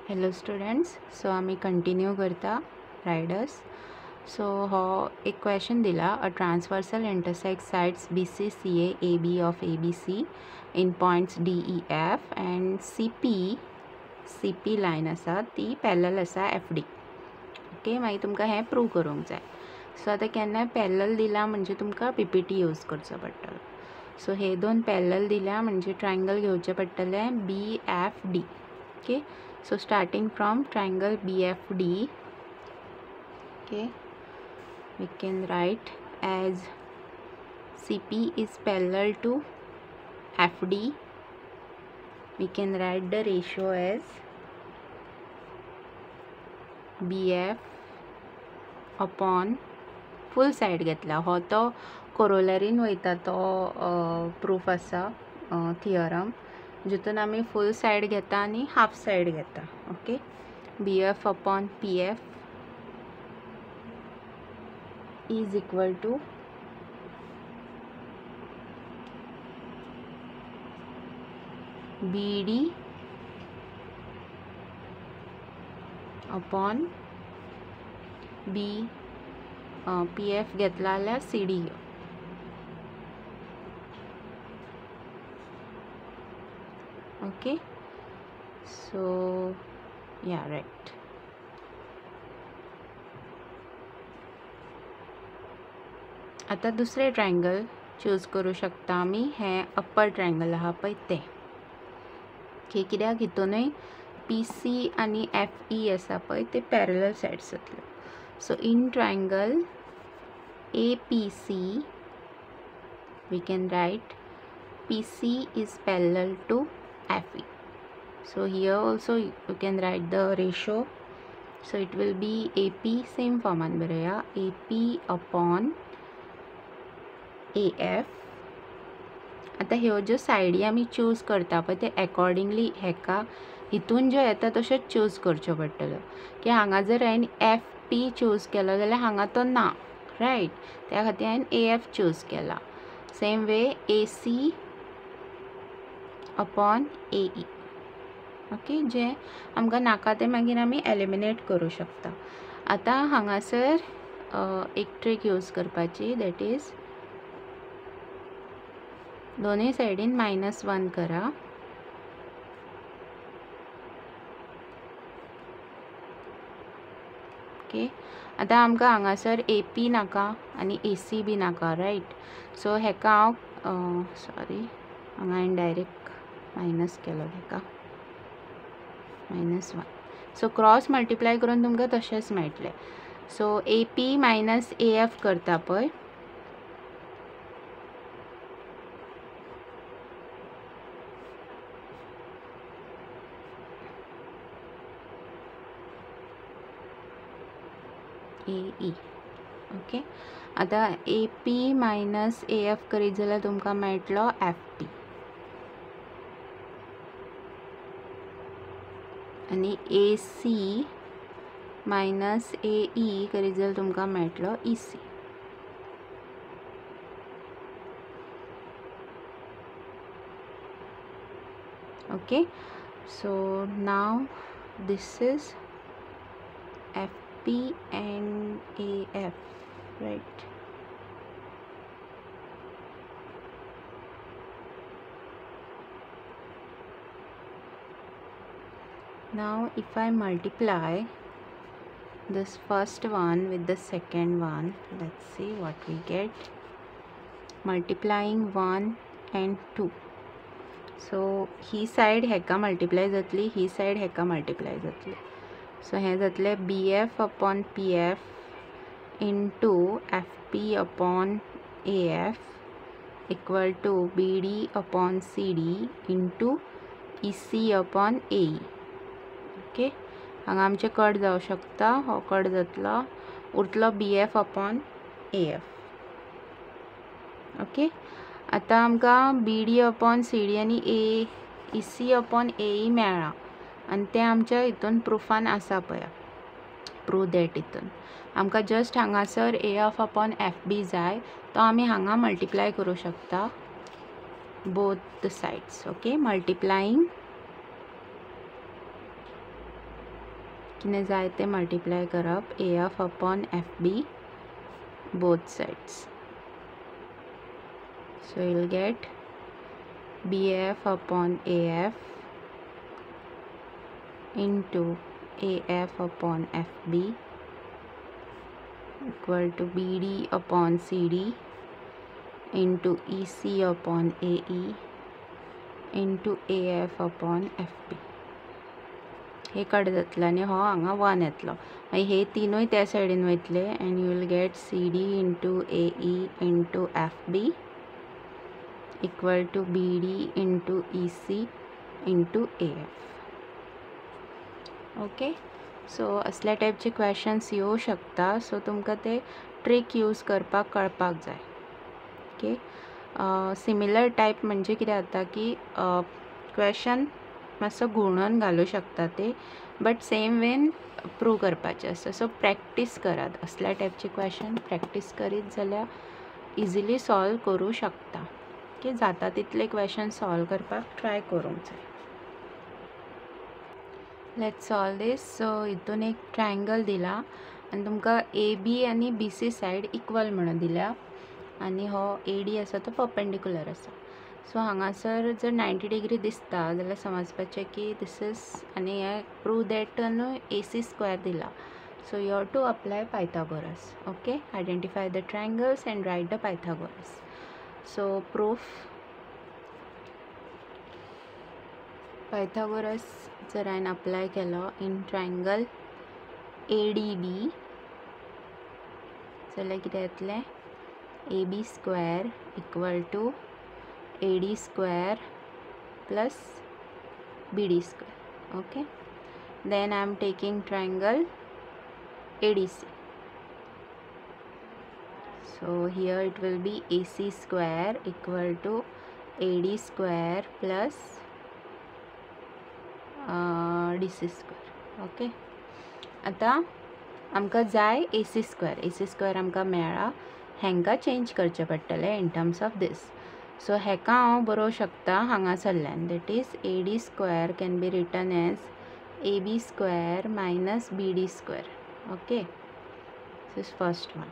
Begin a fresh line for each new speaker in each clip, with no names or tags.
Hello students, so आम्ही continue करता riders. So हो एक क्वेश्चन दिला, a transversal intersect sides BCCA AB of ABC in points DEF and CP line आसा ती पॅरलल आसा FD. ओके, मागीर तुमकां हें प्रूव करूंक जाय. सो आतां केन्नाय पॅरलल दिला म्हणजे तुमकां PPT यूज करचो पडटलो. सो हे दोन पॅरलल दिल्या म्हणजे ट्रायंगल घेवचें पडटलें BFD. Okay, so starting from triangle BFD, okay, we can write as CP is parallel to FD. We can write the ratio as BF upon full side घेतला. हो तो कोरोलरीन वयता तो प्रूफ आसा थियरम, जितून आमी फुल साइड घेता आनी हाफ साइड घेता. Okay, BF upon PF is equal to BD upon PF घेतला जाल्यार CD. ओके, सो या राइट. आता दुसरे ट्रायंगल चूज करू शकता आमी. हे अप्पर ट्रायंगल आहा पळय ते. ओके, कित्याक हितूनय PC आनी FE आसा पळय ते पॅरलल साइड्स जातल्यो. So in triangle APC we can write PC is parallel to FE. So here also you can write the ratio. So it will be AP, same format बरया, AP upon AF. आता ह्यो ज्यो साइडी आमी choose करता पळय ते accordingly हेका हितून ज्यो येता तश्योच चूज करच्यो पडटल्यो. की हांगा जर हांवें FP चूज केलो जाल्यार हांगा तो ना, रायट. त्या खातीर हांवें AF चूज केला. Same way AC upon AE. Okay, जे आमकां नाका ते मागीर आमी एलिमिनेट करू शकता. आतां हांगासर एक ट्रीक यूज करपाची, दॅट इज दोनूय सायडीन -1 करा. ओके, आतां आमकां हांगासर AP नाका आनी AC बी नाका, रायट. सो हेका हांव सॉरी, हांगा हांवें डायरेक्ट मायनस केलो हेका -1. सो क्रॉस मल्टिप्लाय करून तुमकां तशेंच मेळटलें. सो AP मायनस AF करता पळय, AE. ओके, आतां AP मायनस AF करीत जाल्यार तुमकां मेळटलो FP आनी AC मायनस AE करीत जाल्यार तुमकां मेळटलो EC. Okay, so now this is FP and AF, right. Now if I multiply this first one with the second one, let's see what we get. Multiplying 1 and 2. So he side हेका multiply जातली, ही side हेका multiply जातली. सो हें जातलें BF upon PF into FP upon AF equal to BD upon CD into EC upon AE. Okay, हांगा आमचे cut जावं शकता. हो कट जातलो, उरतलो BF अपॉन AF. ओके, आतां आमकां BD अपॉन CD आनी EC अपॉन AE मेळ्ळा आनी तें आमच्या हितून प्रुफान आसा पळय. प्रूव दॅट हितून आमकां जस्ट हांगासर AF अपॉन FB जाय, तो आमी हांगा मल्टिप्लाय करूं शकता बोथ द साइड्स. ओके, मल्टिप्लायींग कितें जाय तें मल्टिप्लाय करप AF upon FB both sides. So you'll get BF upon AF into AF upon FB equal to BD upon CD into EC upon AE into AF upon FB. Hey cut जातलो आनी हो हांगा 1 येतलो. मागीर हे तीनूय त्या सायडीन वयतले and you will get CD into AE into FB equal to BD into EC into AF. Okay, so असल्या टायपचे क्वेश्चन्स येवं शकता. सो तुमकां ते ट्रिक यूज करपाक कळपाक जाय. ओके, सिमिलर टायप म्हणजे कितें जाता की क्वेश्चन मातसो घुंवडोन घालूं शकता ते, बट सेम वेन प्रूव करपाचें आसता. सो प्रॅक्टीस करात. असल्या टायपचे क्वेश्चन प्रॅक्टीस करीत जाल्यार इजिली सॉल्व करूं शकता. ओके, जाता तितले क्वेश्चन सॉल्व करपाक ट्राय करूंक जाय. Let's solve this. सो हितून एक ट्रायंगल दिला आनी तुमकां AB आनी BC सायड इक्वल म्हणून दिल्या आनी हो AD आसा तो परपेंडिक्युलर आसा. सो हांगासर जर 90 डिग्री दिसता जाल्यार समजपाचें की दिस इज, आनी हे प्रूव दॅट AC स्क्वेअर दिला. So you have to apply Pythagoras. Okay, identify the triangles and write the Pythagoras. So proof Pythagoras जर हांवें अप्लाय केलो इन ट्रायंगल ADB जाल्यार कितें येतलें, AB square equal to AD square plus BD square. Okay, then I am taking triangle ADC. So here it will be AC square equal to AD square plus DC square. Okay, आता आमकां जाय AC square आमकां मेळ्ळा. हेंका change करचें पडटलें in terms of these. सो हेका हांव बरोवंक शकता हांगासरल्यान, that is AD square can be written as AB square minus BD square. Okay, this is first one.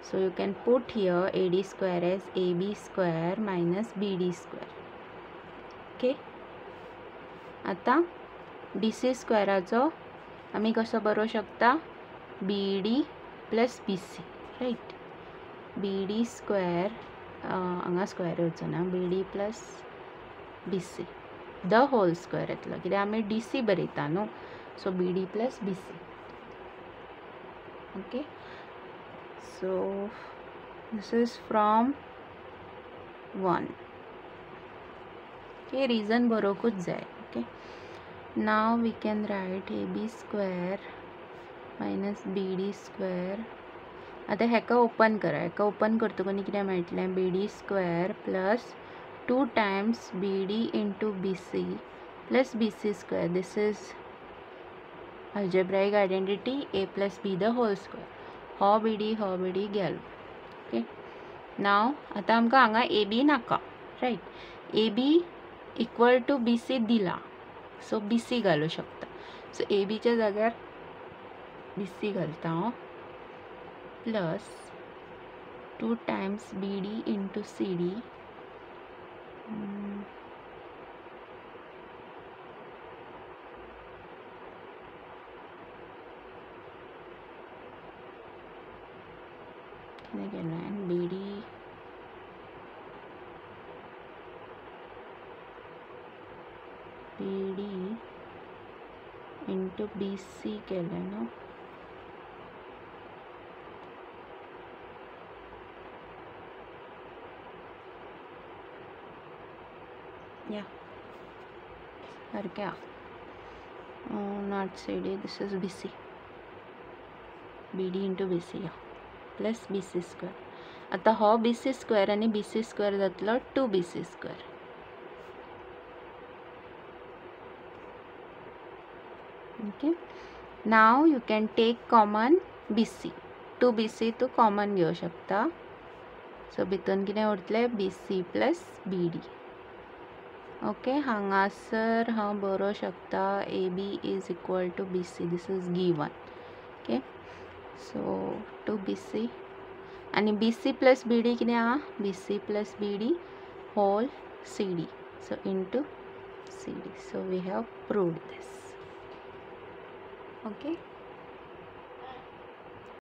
So you can put here AD square as AB square minus BD square. Okay. आता DC स्क्वेअराचो आमी कसो बरोवंक शकता, BD plus BC, right. BD square हांगा square येवचो ना, BD plus BC the whole square येतलो, कित्याक आमी DC बरयता न्हू. So BD plus BC. Okay, so this is from 1. okay, reason बरोवंकूच जाय. okay, now we can write AB square minus BD square. आता हेका ओपन करा. हेका ओपन करतकूच कितें मेळटलें, BD square plus 2 times BD into BC plus BC square. this is algebraic identity A plus B the whole square. हो BD गेलो. Okay, now आता आमकां हांगा AB नाका, right. AB equal to BC दिला, सो BC घालूं शकता. सो ABच्या जाग्यार BC घालता हांव, plus 2 times BD into CD and BD into BC केलं नो. या और क्या, not CD, this is BC. BD into BC या प्लस BC स्क्वेअर. आता हो BC स्क्वेअर आणि BC स्क्वेअर जातलो 2BC square. Okay, now you can take common BC. 2BC तू कॉमन घेवं शकता. सो भितून कितें उरतलें, BC प्लस BD. ओके, हांगासर हांव बरोवं शकता AB is equal to BC. This is given. Okay, so two BC आणि BC प्लस BD कितें आहा? BC plus BD whole CD. So into CD. So we have proved this. Okay.